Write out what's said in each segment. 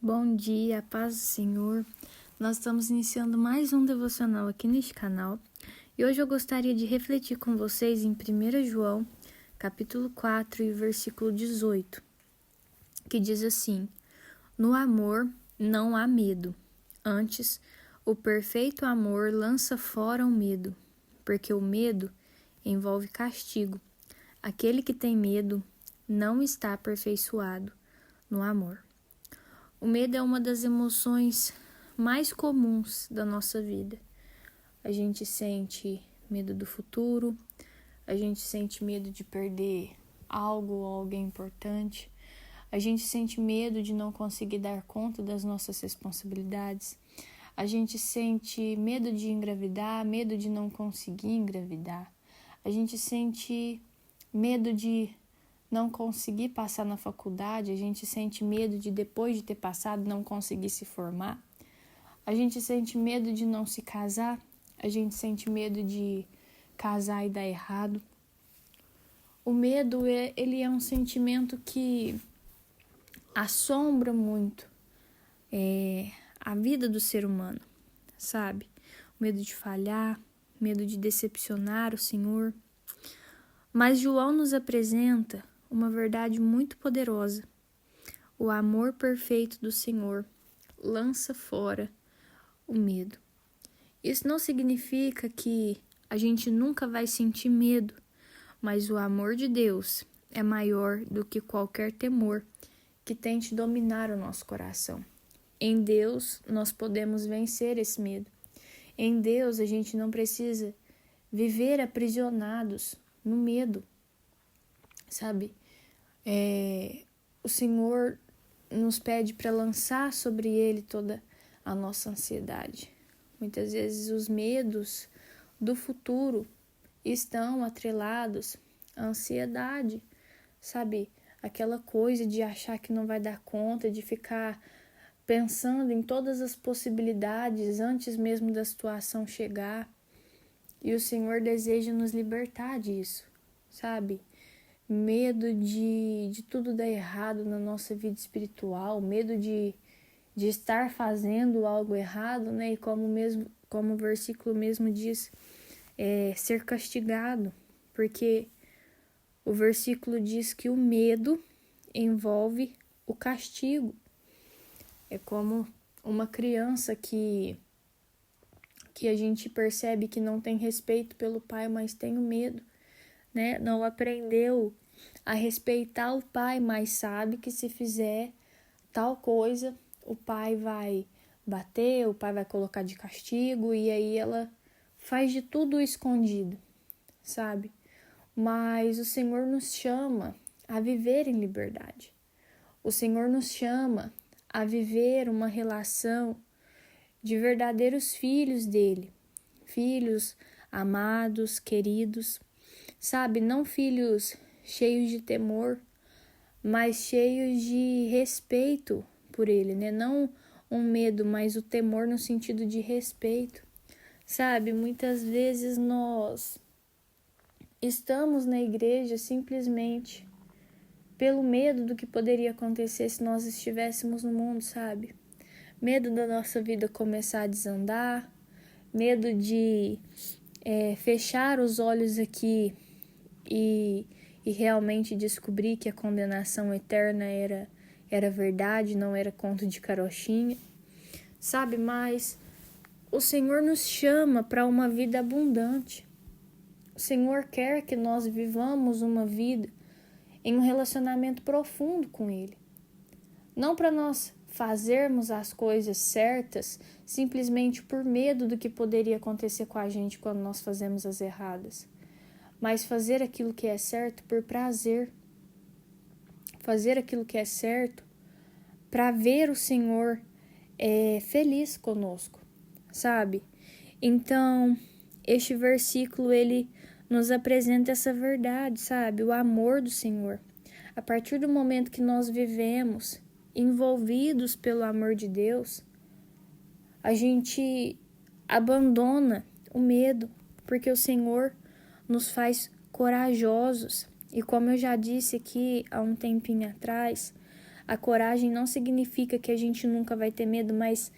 Bom dia, paz do Senhor. Nós estamos iniciando mais um devocional aqui neste canal e hoje eu gostaria de refletir com vocês em 1 João, capítulo 4 e versículo 18, que diz assim: No amor não há medo, antes o perfeito amor lança fora o medo, porque o medo envolve castigo. Aquele que tem medo não está aperfeiçoado no amor. O medo é uma das emoções mais comuns da nossa vida. A gente sente medo do futuro, a gente sente medo de perder algo ou alguém importante, a gente sente medo de não conseguir dar conta das nossas responsabilidades, a gente sente medo de engravidar, medo de não conseguir engravidar, a gente sente medo de não conseguir passar na faculdade, a gente sente medo de depois de ter passado não conseguir se formar, a gente sente medo de não se casar, a gente sente medo de casar e dar errado. O medo ele é um sentimento que assombra muito a vida do ser humano, sabe? O medo de falhar, medo de decepcionar o Senhor. Mas João nos apresenta uma verdade muito poderosa. O amor perfeito do Senhor lança fora o medo. Isso não significa que a gente nunca vai sentir medo, mas o amor de Deus é maior do que qualquer temor que tente dominar o nosso coração. Em Deus, nós podemos vencer esse medo. Em Deus, a gente não precisa viver aprisionados no medo, sabe? O Senhor nos pede para lançar sobre Ele toda a nossa ansiedade. Muitas vezes os medos do futuro estão atrelados à ansiedade, sabe? Aquela coisa de achar que não vai dar conta, de ficar pensando em todas as possibilidades antes mesmo da situação chegar. E o Senhor deseja nos libertar disso, sabe? Medo de tudo dar errado na nossa vida espiritual, medo de estar fazendo algo errado, né? E como o versículo mesmo diz, ser castigado, porque o versículo diz que o medo envolve o castigo. É como uma criança que a gente percebe que não tem respeito pelo pai, mas tem o medo, né? Não aprendeu a respeitar o pai, mas sabe que se fizer tal coisa, o pai vai bater, o pai vai colocar de castigo, e aí ela faz de tudo escondido, sabe? Mas o Senhor nos chama a viver em liberdade. O Senhor nos chama a viver uma relação de verdadeiros filhos dele, filhos amados, queridos, sabe? Não filhos cheios de temor, mas cheios de respeito por ele, né? Não um medo, mas o temor no sentido de respeito, sabe? Muitas vezes nós estamos na igreja simplesmente pelo medo do que poderia acontecer se nós estivéssemos no mundo, sabe? Medo da nossa vida começar a desandar, medo de fechar os olhos aqui e realmente descobrir que a condenação eterna era verdade, não era conto de carochinha, sabe? Mas o Senhor nos chama para uma vida abundante. O Senhor quer que nós vivamos uma vida em um relacionamento profundo com Ele. Não para nós fazermos as coisas certas simplesmente por medo do que poderia acontecer com a gente quando nós fazemos as erradas, mas fazer aquilo que é certo por prazer, fazer aquilo que é certo para ver o Senhor feliz conosco, sabe? Então, este versículo, ele nos apresenta essa verdade, sabe? O amor do Senhor. A partir do momento que nós vivemos envolvidos pelo amor de Deus, a gente abandona o medo, porque o Senhor nos faz corajosos. E como eu já disse aqui há um tempinho atrás, A coragem não significa que a gente nunca vai ter medo, mas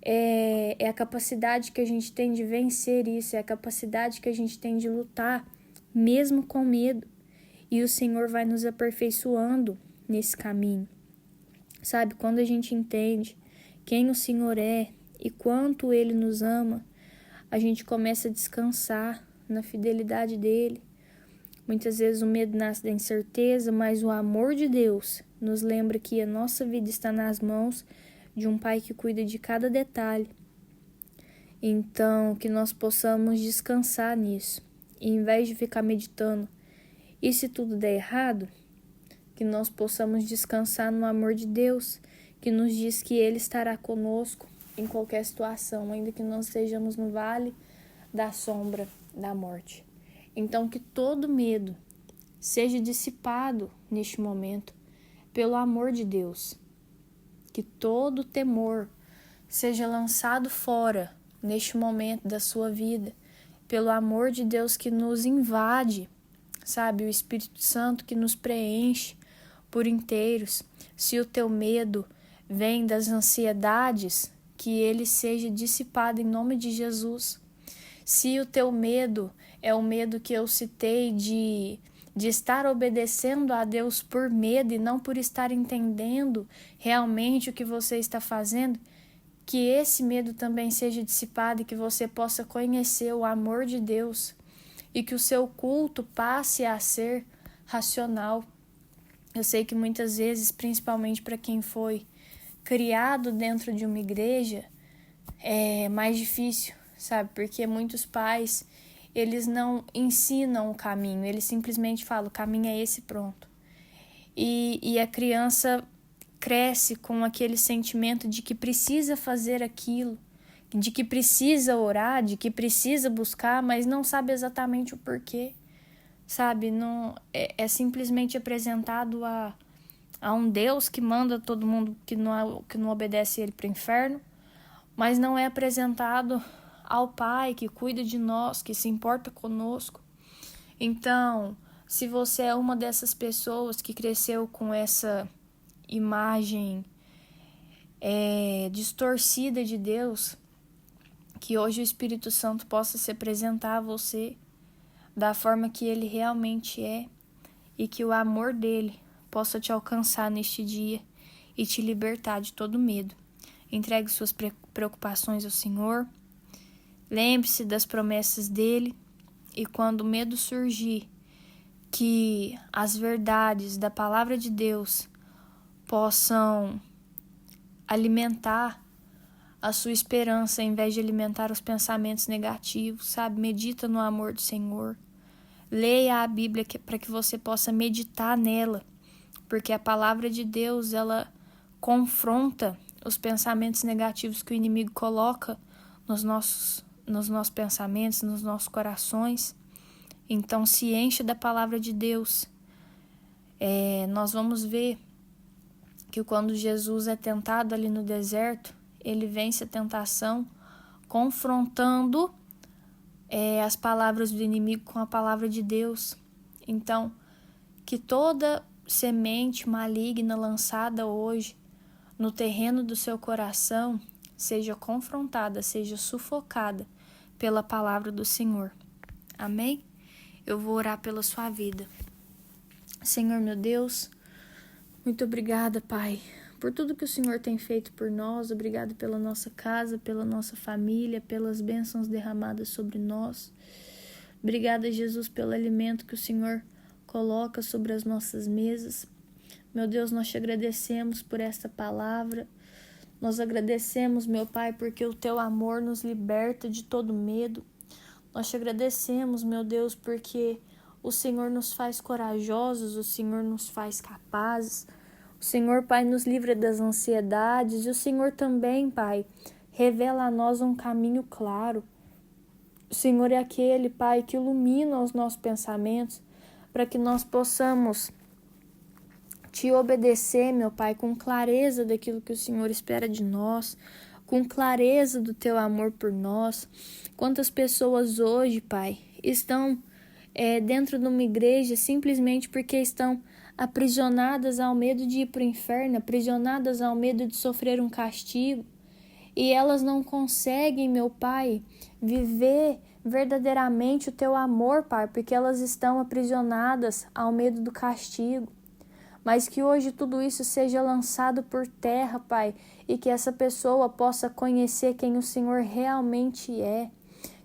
é a capacidade que a gente tem de vencer isso, é a capacidade que a gente tem de lutar, mesmo com medo. E o Senhor vai nos aperfeiçoando nesse caminho. Sabe, quando a gente entende quem o Senhor é e quanto Ele nos ama, a gente começa a descansar na fidelidade dEle. Muitas vezes o medo nasce da incerteza, mas o amor de Deus nos lembra que a nossa vida está nas mãos de um Pai que cuida de cada detalhe. Então, que nós possamos descansar nisso. E em vez de ficar meditando, e se tudo der errado, que nós possamos descansar no amor de Deus, que nos diz que Ele estará conosco em qualquer situação, ainda que nós estejamos no vale da sombra da morte. Então, que todo medo seja dissipado neste momento pelo amor de Deus. Que todo temor seja lançado fora neste momento da sua vida pelo amor de Deus que nos invade, sabe? O Espírito Santo que nos preenche por inteiros. Se o teu medo vem das ansiedades, que ele seja dissipado em nome de Jesus. Se o teu medo é o medo que eu citei de estar obedecendo a Deus por medo e não por estar entendendo realmente o que você está fazendo, que esse medo também seja dissipado e que você possa conhecer o amor de Deus e que o seu culto passe a ser racional. Eu sei que muitas vezes, principalmente para quem foi criado dentro de uma igreja, é mais difícil, sabe? Porque muitos pais, eles não ensinam o caminho, eles simplesmente falam, o caminho é esse, pronto. E a criança cresce com aquele sentimento de que precisa fazer aquilo, de que precisa orar, de que precisa buscar, mas não sabe exatamente o porquê, sabe? Não, é simplesmente apresentado a um Deus que manda todo mundo que não obedece ele para o inferno, mas não é apresentado ao Pai que cuida de nós, que se importa conosco. Então, se você é uma dessas pessoas que cresceu com essa imagem distorcida de Deus, que hoje o Espírito Santo possa se apresentar a você da forma que ele realmente é e que o amor dele possa te alcançar neste dia e te libertar de todo medo. Entregue suas preocupações ao Senhor. Lembre-se das promessas dele e quando o medo surgir, que as verdades da palavra de Deus possam alimentar a sua esperança em vez de alimentar os pensamentos negativos, sabe? Medita no amor do Senhor. Leia a Bíblia para que você possa meditar nela, porque a palavra de Deus, ela confronta os pensamentos negativos que o inimigo coloca nos nossos pensamentos, nos nossos corações. Então, se enche da palavra de Deus. Nós vamos ver que quando Jesus é tentado ali no deserto, ele vence a tentação confrontando as palavras do inimigo com a palavra de Deus. Então, que toda semente maligna lançada hoje no terreno do seu coração seja confrontada, seja sufocada pela palavra do Senhor. Amém? Eu vou orar pela sua vida. Senhor, meu Deus, muito obrigada, Pai, por tudo que o Senhor tem feito por nós. Obrigado pela nossa casa, pela nossa família, pelas bênçãos derramadas sobre nós. Obrigada, Jesus, pelo alimento que o Senhor coloca sobre as nossas mesas. Meu Deus, nós te agradecemos por esta palavra. Nós agradecemos, meu Pai, porque o teu amor nos liberta de todo medo. Nós te agradecemos, meu Deus, porque o Senhor nos faz corajosos, o Senhor nos faz capazes. O Senhor, Pai, nos livra das ansiedades e o Senhor também, Pai, revela a nós um caminho claro. O Senhor é aquele, Pai, que ilumina os nossos pensamentos para que nós possamos te obedecer, meu Pai, com clareza daquilo que o Senhor espera de nós, com clareza do teu amor por nós. Quantas pessoas hoje, Pai, estão dentro de uma igreja simplesmente porque estão aprisionadas ao medo de ir para o inferno, aprisionadas ao medo de sofrer um castigo. E elas não conseguem, meu Pai, viver verdadeiramente o teu amor, Pai, porque elas estão aprisionadas ao medo do castigo. Mas que hoje tudo isso seja lançado por terra, Pai, e que essa pessoa possa conhecer quem o Senhor realmente é.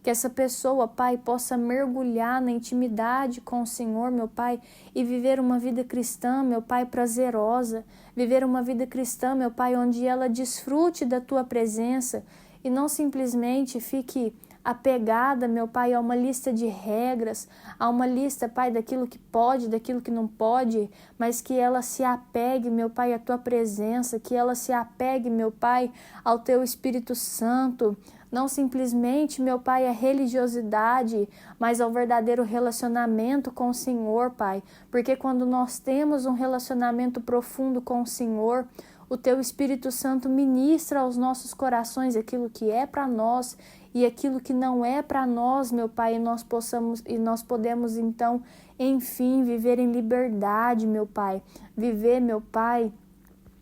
Que essa pessoa, Pai, possa mergulhar na intimidade com o Senhor, meu Pai, e viver uma vida cristã, meu Pai, prazerosa. Viver uma vida cristã, meu Pai, onde ela desfrute da Tua presença e não simplesmente fique apegada, meu Pai, a uma lista de regras, a uma lista, Pai, daquilo que pode, daquilo que não pode, mas que ela se apegue, meu Pai, à Tua presença, que ela se apegue, meu Pai, ao Teu Espírito Santo, não simplesmente, meu Pai, a religiosidade, mas ao verdadeiro relacionamento com o Senhor, Pai, porque quando nós temos um relacionamento profundo com o Senhor, o Teu Espírito Santo ministra aos nossos corações aquilo que é para nós e aquilo que não é para nós, meu Pai, e nós podemos então, enfim, viver em liberdade, meu Pai, viver, meu Pai,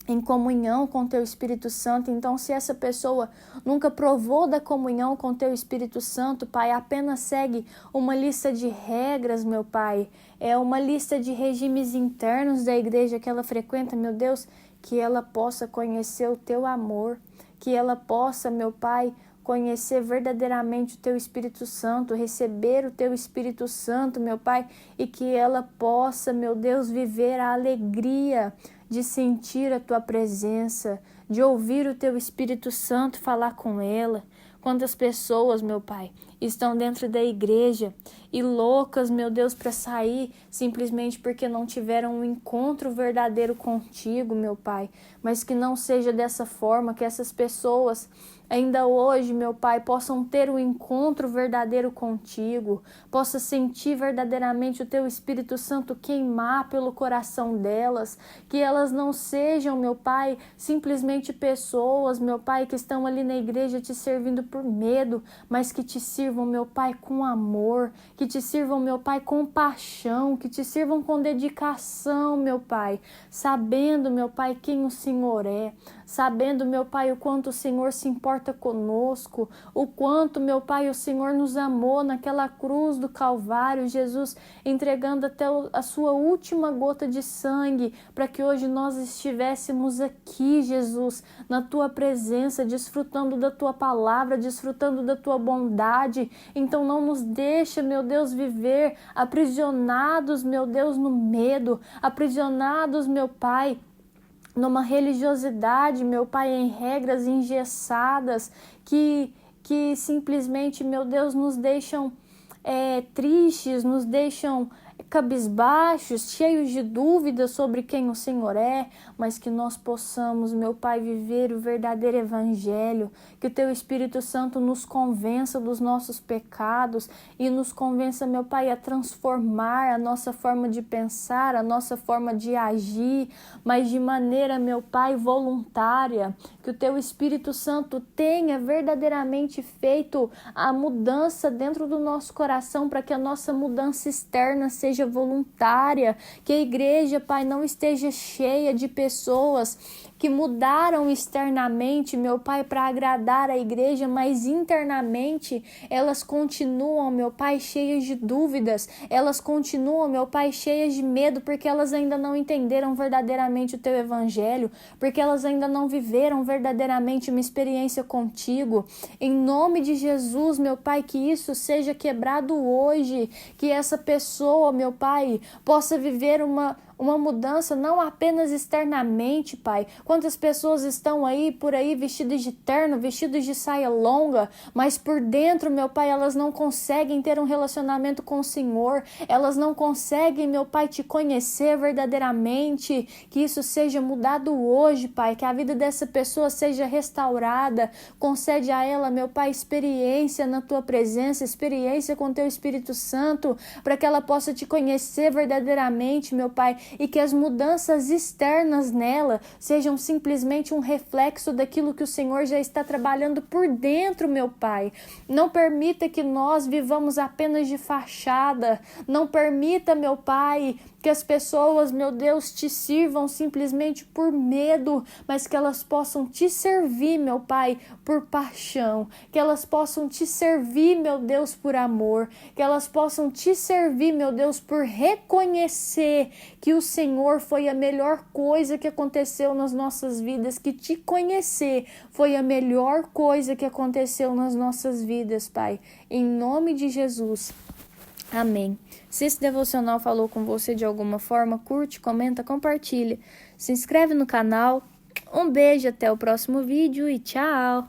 em comunhão com Teu Espírito Santo. Então, se essa pessoa nunca provou da comunhão com Teu Espírito Santo, Pai, apenas segue uma lista de regras, meu Pai, é uma lista de regimes internos da igreja que ela frequenta, meu Deus, que ela possa conhecer o Teu amor, que ela possa, meu Pai, conhecer verdadeiramente o Teu Espírito Santo, receber o Teu Espírito Santo, meu Pai, e que ela possa, meu Deus, viver a alegria de sentir a Tua presença, de ouvir o Teu Espírito Santo falar com ela. Quantas pessoas, meu Pai, estão dentro da igreja e loucas, meu Deus, para sair simplesmente porque não tiveram um encontro verdadeiro contigo, meu Pai. Mas que não seja dessa forma, que essas pessoas ainda hoje, meu Pai, possam ter um encontro verdadeiro contigo, possa sentir verdadeiramente o Teu Espírito Santo queimar pelo coração delas, que elas não sejam, meu Pai, simplesmente pessoas, meu Pai, que estão ali na igreja te servindo por medo, mas que te sirvam, meu Pai, com amor, que te sirvam, meu Pai, com paixão, que te sirvam com dedicação, meu Pai, sabendo, meu Pai, quem o Senhor é, sabendo, meu Pai, o quanto o Senhor se importa conosco, o quanto, meu Pai, o Senhor nos amou naquela cruz do Calvário, Jesus entregando até a sua última gota de sangue, para que hoje nós estivéssemos aqui, Jesus, na Tua presença, desfrutando da Tua palavra, desfrutando da Tua bondade. Então não nos deixa, meu Deus, viver aprisionados, meu Deus, no medo, aprisionados, meu Pai, numa religiosidade, meu Pai, em regras engessadas que simplesmente, meu Deus, nos deixam tristes, nos deixam cabisbaixos, cheios de dúvidas sobre quem o Senhor é, mas que nós possamos, meu Pai, viver o verdadeiro evangelho, que o Teu Espírito Santo nos convença dos nossos pecados e nos convença, meu Pai, a transformar a nossa forma de pensar, a nossa forma de agir, mas de maneira, meu Pai, voluntária, que o Teu Espírito Santo tenha verdadeiramente feito a mudança dentro do nosso coração, para que a nossa mudança externa seja voluntária, que a igreja, Pai, não esteja cheia de pessoas que mudaram externamente, meu Pai, para agradar a igreja, mas internamente elas continuam, meu Pai, cheias de dúvidas, elas continuam, meu Pai, cheias de medo, porque elas ainda não entenderam verdadeiramente o Teu evangelho, porque elas ainda não viveram verdadeiramente uma experiência contigo. Em nome de Jesus, meu Pai, que isso seja quebrado hoje, que essa pessoa, meu Pai, possa viver uma mudança não apenas externamente, Pai. Quantas pessoas estão por aí vestidas de terno, vestidas de saia longa, mas por dentro, meu Pai, elas não conseguem ter um relacionamento com o Senhor, elas não conseguem, meu Pai, Te conhecer verdadeiramente. Que isso seja mudado hoje, Pai, que a vida dessa pessoa seja restaurada. Concede a ela, meu Pai, experiência na Tua presença, experiência com Teu Espírito Santo, para que ela possa Te conhecer verdadeiramente, meu Pai, e que as mudanças externas nela sejam simplesmente um reflexo daquilo que o Senhor já está trabalhando por dentro, meu Pai. Não permita que nós vivamos apenas de fachada, não permita, meu Pai, que as pessoas, meu Deus, te sirvam simplesmente por medo, mas que elas possam te servir, meu Pai, por paixão, que elas possam te servir, meu Deus, por amor, que elas possam te servir, meu Deus, por reconhecer que o Senhor foi a melhor coisa que aconteceu nas nossas vidas, que te conhecer foi a melhor coisa que aconteceu nas nossas vidas, Pai, em nome de Jesus. Amém. Se esse devocional falou com você de alguma forma, curte, comenta, compartilha. Se inscreve no canal. Um beijo, até o próximo vídeo e tchau!